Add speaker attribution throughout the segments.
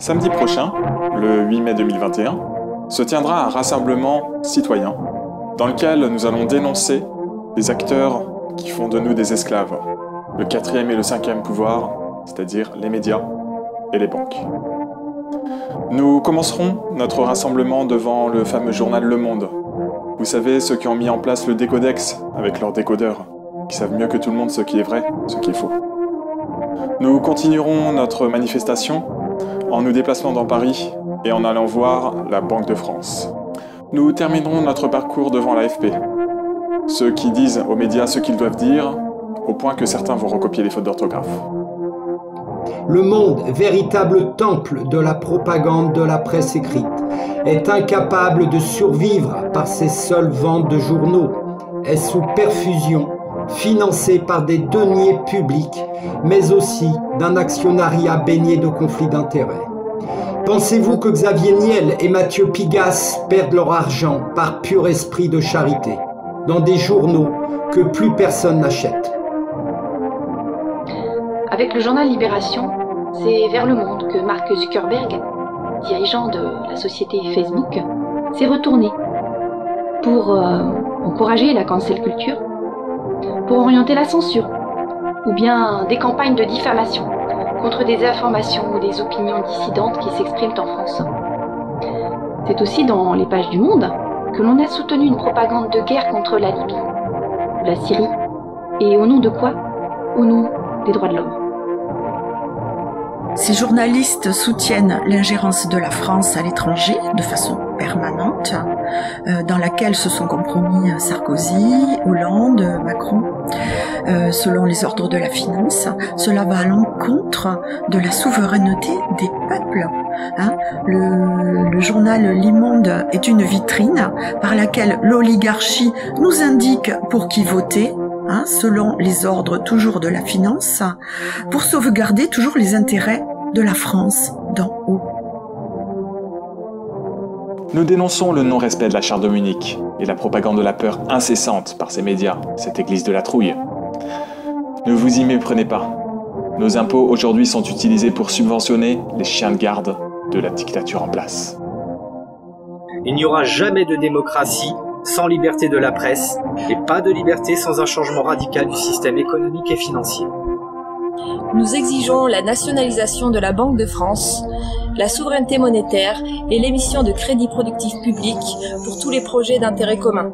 Speaker 1: Samedi prochain, le 8 mai 2021, se tiendra un rassemblement citoyen dans lequel nous allons dénoncer les acteurs qui font de nous des esclaves, le quatrième et le cinquième pouvoir, c'est-à-dire les médias et les banques. Nous commencerons notre rassemblement devant le fameux journal Le Monde. Vous savez, ceux qui ont mis en place le décodex avec leurs décodeurs, qui savent mieux que tout le monde ce qui est vrai, ce qui est faux. Nous continuerons notre manifestation en nous déplaçant dans Paris et en allant voir la Banque de France. Nous terminerons notre parcours devant l'AFP. Ceux qui disent aux médias ce qu'ils doivent dire, au point que certains vont recopier les fautes d'orthographe.
Speaker 2: Le Monde, véritable temple de la propagande de la presse écrite, est incapable de survivre par ses seules ventes de journaux, est sous perfusion, financé par des deniers publics, mais aussi d'un actionnariat baigné de conflits d'intérêts. Pensez-vous que Xavier Niel et Mathieu Pigasse perdent leur argent par pur esprit de charité, dans des journaux que plus personne n'achète?
Speaker 3: Avec le journal Libération, c'est vers le Monde que Mark Zuckerberg, dirigeant de la société Facebook, s'est retourné pour encourager la cancel culture, pour orienter la censure, ou bien des campagnes de diffamation contre des informations ou des opinions dissidentes qui s'expriment en France. C'est aussi dans les pages du Monde que l'on a soutenu une propagande de guerre contre la Libye, la Syrie, et au nom de quoi? Au nom des droits de l'homme.
Speaker 4: Ces journalistes soutiennent l'ingérence de la France à l'étranger de façon permanente, dans laquelle se sont compromis Sarkozy, Hollande, Macron, selon les ordres de la finance. Cela va à l'encontre de la souveraineté des peuples. Le journal Le Monde est une vitrine par laquelle l'oligarchie nous indique pour qui voter, selon les ordres toujours de la finance, pour sauvegarder toujours les intérêts de la France d'en haut.
Speaker 1: Nous dénonçons le non-respect de la Charte de Munich et la propagande de la peur incessante par ces médias, cette église de la trouille. Ne vous y méprenez pas. Nos impôts aujourd'hui sont utilisés pour subventionner les chiens de garde de la dictature en place.
Speaker 5: Il n'y aura jamais de démocratie sans liberté de la presse, et pas de liberté sans un changement radical du système économique et financier.
Speaker 6: Nous exigeons la nationalisation de la Banque de France, la souveraineté monétaire et l'émission de crédits productifs publics pour tous les projets d'intérêt commun.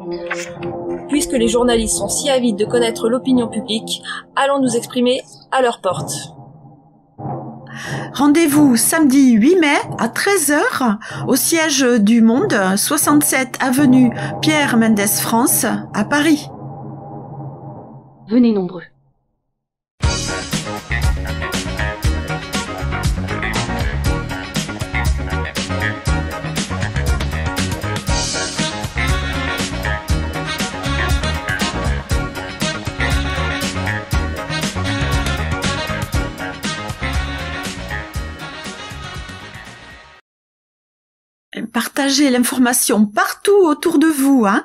Speaker 6: Puisque les journalistes sont si avides de connaître l'opinion publique, allons nous exprimer à leur porte.
Speaker 4: Rendez-vous samedi 8 mai à 13 h au siège du Monde, 67 avenue Pierre Mendès France à Paris.
Speaker 3: Venez nombreux.
Speaker 4: Partagez l'information partout autour de vous,